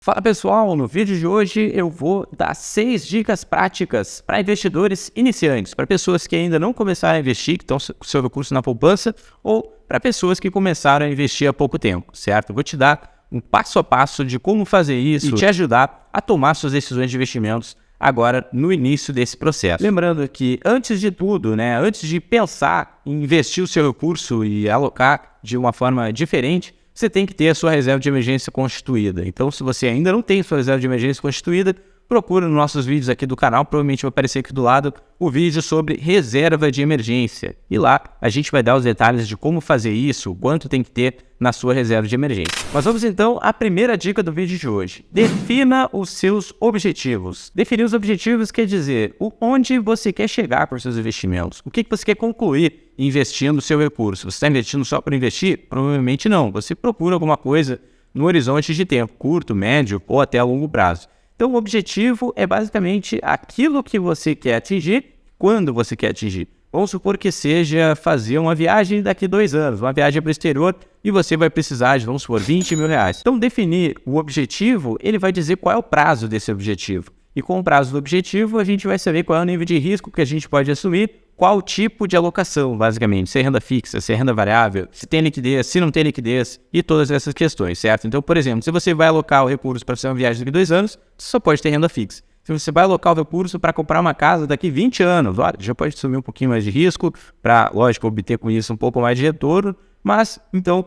Fala pessoal, no vídeo de hoje eu vou dar 6 dicas práticas para investidores iniciantes, para pessoas que ainda não começaram a investir, que estão com seu recurso na poupança, ou para pessoas que começaram a investir há pouco tempo, certo? Eu vou te dar um passo a passo de como fazer isso e te ajudar a tomar suas decisões de investimentos agora no início desse processo. Lembrando que antes de tudo, antes de pensar em investir o seu recurso e alocar de uma forma diferente, você tem que ter a sua reserva de emergência constituída. Então, se você ainda não tem sua reserva de emergência constituída, procura nos nossos vídeos aqui do canal, provavelmente vai aparecer aqui do lado o vídeo sobre reserva de emergência. E lá a gente vai dar os detalhes de como fazer isso, quanto tem que ter na sua reserva de emergência. Mas vamos então à primeira dica do vídeo de hoje. Defina os seus objetivos. Definir os objetivos quer dizer onde você quer chegar com os seus investimentos. O que você quer concluir investindo o seu recurso. Você está investindo só para investir? Provavelmente não. Você procura alguma coisa no horizonte de tempo, curto, médio ou até a longo prazo. Então, o objetivo é basicamente aquilo que você quer atingir, quando você quer atingir. Vamos supor que seja fazer uma viagem daqui a 2 anos, uma viagem para o exterior, e você vai precisar de, vamos supor, 20 mil reais. Então, definir o objetivo, ele vai dizer qual é o prazo desse objetivo. E com o prazo do objetivo, a gente vai saber qual é o nível de risco que a gente pode assumir, qual tipo de alocação, basicamente, se é renda fixa, se é renda variável, se tem liquidez, se não tem liquidez e todas essas questões, certo? Então, por exemplo, se você vai alocar o recurso para fazer uma viagem daqui a 2 anos, você só pode ter renda fixa. Se você vai alocar o recurso para comprar uma casa daqui a 20 anos, olha, já pode assumir um pouquinho mais de risco para, lógico, obter com isso um pouco mais de retorno, mas, então,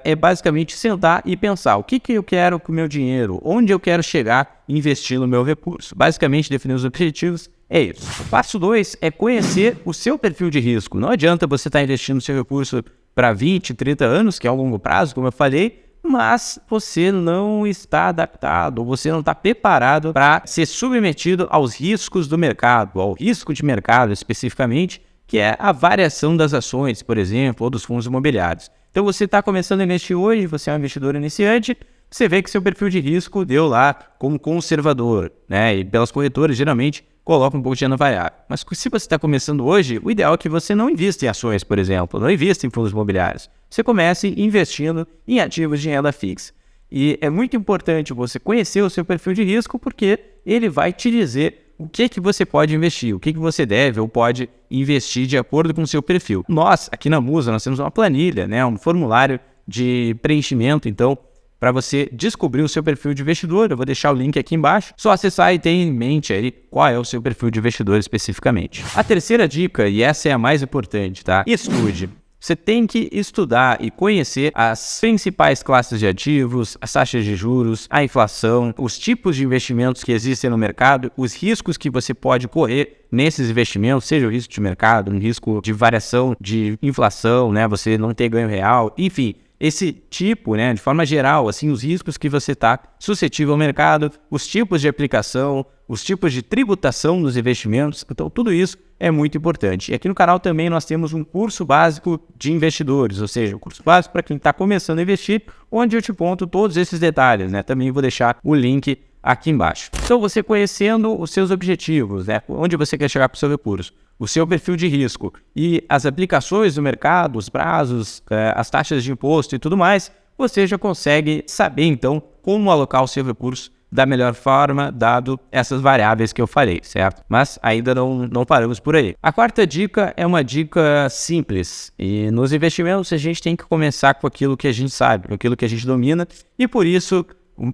é basicamente sentar e pensar o que eu quero com o meu dinheiro, onde eu quero chegar investindo o meu recurso. Basicamente, definir os objetivos é isso. O passo 2 é conhecer o seu perfil de risco. Não adianta você estar investindo o seu recurso para 20, 30 anos, que é um longo prazo, como eu falei, mas você não está adaptado, ou você não está preparado para ser submetido aos riscos do mercado, ao risco de mercado especificamente, que é a variação das ações, por exemplo, ou dos fundos imobiliários. Então você está começando a investir hoje, você é um investidor iniciante, você vê que seu perfil de risco deu lá como conservador, e pelas corretoras geralmente coloca um pouco de renda variável. Mas se você está começando hoje, o ideal é que você não invista em ações, por exemplo, não invista em fundos imobiliários. Você comece investindo em ativos de renda fixa. E é muito importante você conhecer o seu perfil de risco, porque ele vai te dizer o que você pode investir, o que você deve ou pode investir de acordo com o seu perfil. Nós, aqui na Musa, nós temos uma planilha, um formulário de preenchimento, então, para você descobrir o seu perfil de investidor, eu vou deixar o link aqui embaixo. Só acessar e ter em mente aí qual é o seu perfil de investidor especificamente. A terceira dica, e essa é a mais importante, tá? Estude. Você tem que estudar e conhecer as principais classes de ativos, as taxas de juros, a inflação, os tipos de investimentos que existem no mercado, os riscos que você pode correr nesses investimentos, seja o risco de mercado, um risco de variação de inflação, você não ter ganho real, enfim. Esse tipo, de forma geral, assim, os riscos que você está suscetível ao mercado, os tipos de aplicação, os tipos de tributação dos investimentos, então tudo isso é muito importante. E aqui no canal também nós temos um curso básico de investidores, ou seja, um curso básico para quem está começando a investir, onde eu te conto todos esses detalhes, Também vou deixar o link aqui embaixo. Então, você conhecendo os seus objetivos, onde você quer chegar com o seu recurso, o seu perfil de risco e as aplicações do mercado, os prazos, as taxas de imposto e tudo mais, você já consegue saber, então, como alocar o seu recurso da melhor forma, dado essas variáveis que eu falei, certo? Mas ainda não paramos por aí. A quarta dica é uma dica simples. E nos investimentos, a gente tem que começar com aquilo que a gente sabe, com aquilo que a gente domina. E por isso,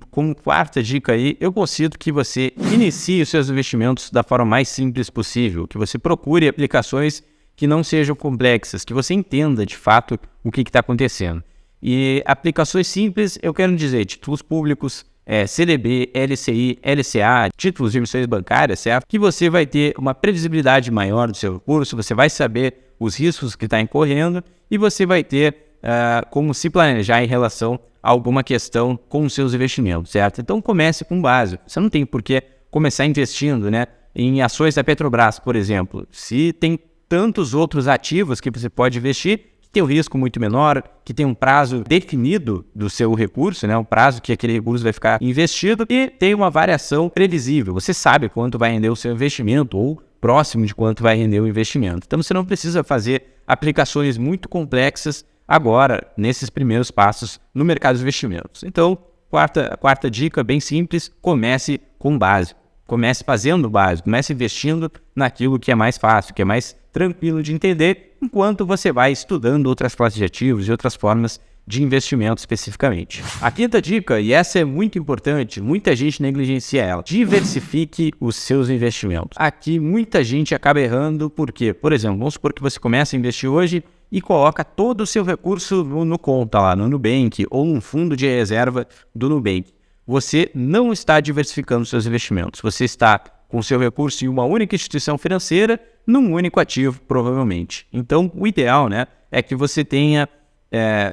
como quarta dica aí, eu considero que você inicie os seus investimentos da forma mais simples possível, que você procure aplicações que não sejam complexas, que você entenda de fato o que está acontecendo. E aplicações simples, eu quero dizer, títulos públicos, CDB, LCI, LCA, títulos de emissões bancárias, certo? Que você vai ter uma previsibilidade maior do seu recurso, você vai saber os riscos que está incorrendo e você vai ter como se planejar em relação a alguma questão com os seus investimentos, certo? Então comece com o básico. Você não tem por que começar investindo em ações da Petrobras, por exemplo. Se tem tantos outros ativos que você pode investir, que tem um risco muito menor, que tem um prazo definido do seu recurso, um prazo que aquele recurso vai ficar investido e tem uma variação previsível. Você sabe quanto vai render o seu investimento ou próximo de quanto vai render o investimento. Então você não precisa fazer aplicações muito complexas agora, nesses primeiros passos no mercado de investimentos. Então, quarta dica, bem simples, comece com o básico. Comece fazendo o básico, comece investindo naquilo que é mais fácil, que é mais tranquilo de entender, enquanto você vai estudando outras classes de ativos e outras formas de investimento especificamente. A quinta dica, e essa é muito importante, muita gente negligencia ela: diversifique os seus investimentos. Aqui muita gente acaba errando porque, por exemplo, vamos supor que você começa a investir hoje e coloca todo o seu recurso no conta lá, no Nubank ou num fundo de reserva do Nubank. Você não está diversificando seus investimentos. Você está com seu recurso em uma única instituição financeira, num único ativo, provavelmente. Então, o ideal, né, é que você tenha,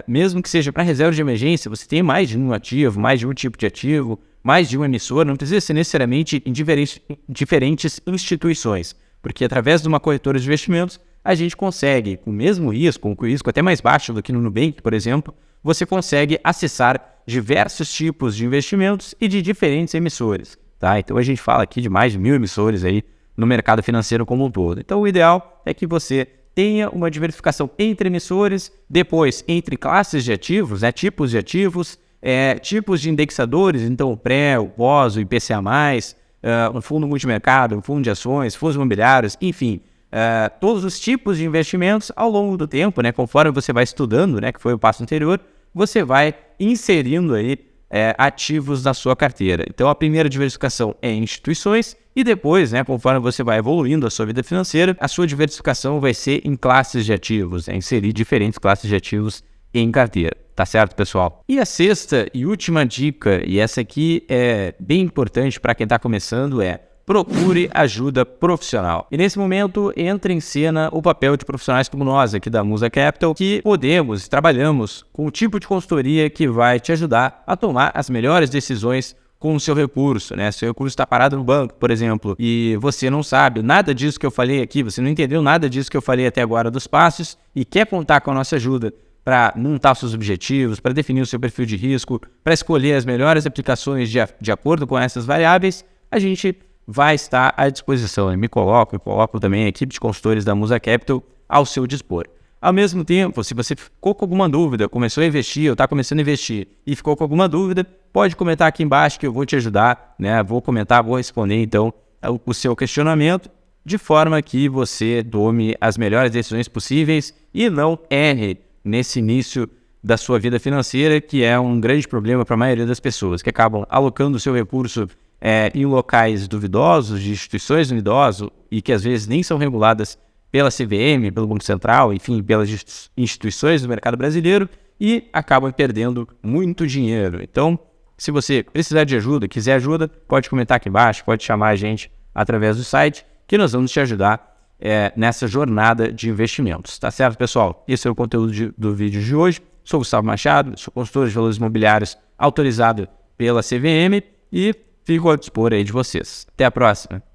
mesmo que seja para reserva de emergência, você tenha mais de um ativo, mais de um tipo de ativo, mais de um emissor. Não precisa ser necessariamente em diferentes instituições, porque através de uma corretora de investimentos, a gente consegue, com o mesmo risco, com o risco até mais baixo do que no Nubank, por exemplo, você consegue acessar diversos tipos de investimentos e de diferentes emissores, tá? Então a gente fala aqui de mais de 1.000 emissores aí no mercado financeiro como um todo. Então o ideal é que você tenha uma diversificação entre emissores, depois entre classes de ativos, tipos de ativos, tipos de indexadores, então o pré, o pós, o IPCA+, um fundo multimercado, um fundo de ações, fundos imobiliários, enfim, todos os tipos de investimentos ao longo do tempo, né, conforme você vai estudando, né, que foi o passo anterior, você vai inserindo aí ativos na sua carteira. Então a primeira diversificação é em instituições e depois, né, conforme você vai evoluindo a sua vida financeira, a sua diversificação vai ser em classes de ativos, inserir diferentes classes de ativos em carteira. Tá certo, pessoal? E a sexta e última dica, e essa aqui é bem importante para quem está começando, procure ajuda profissional. E nesse momento entra em cena o papel de profissionais como nós aqui da Musa Capital, que podemos e trabalhamos com o tipo de consultoria que vai te ajudar a tomar as melhores decisões com o seu recurso, né? Seu recurso está parado no banco, por exemplo, e você não sabe nada disso que eu falei aqui, você não entendeu nada disso que eu falei até agora dos passos e quer contar com a nossa ajuda para montar os seus objetivos, para definir o seu perfil de risco, para escolher as melhores aplicações de acordo com essas variáveis, a gente vai estar à disposição. Eu me coloco também a equipe de consultores da Musa Capital ao seu dispor. Ao mesmo tempo, se você ficou com alguma dúvida, começou a investir ou está começando a investir e ficou com alguma dúvida, pode comentar aqui embaixo que eu vou te ajudar, né? Vou comentar, vou responder então o seu questionamento de forma que você tome as melhores decisões possíveis e não erre nesse início da sua vida financeira, que é um grande problema para a maioria das pessoas, que acabam alocando o seu recurso em locais duvidosos, de instituições duvidosas e que às vezes nem são reguladas pela CVM, pelo Banco Central, enfim, pelas instituições do mercado brasileiro e acabam perdendo muito dinheiro. Então, se você precisar de ajuda, quiser ajuda, pode comentar aqui embaixo, pode chamar a gente através do site, que nós vamos te ajudar nessa jornada de investimentos. Tá certo, pessoal? Esse é o conteúdo do vídeo de hoje. Sou Gustavo Machado, sou consultor de valores imobiliários autorizado pela CVM e fico ao dispor aí de vocês. Até a próxima!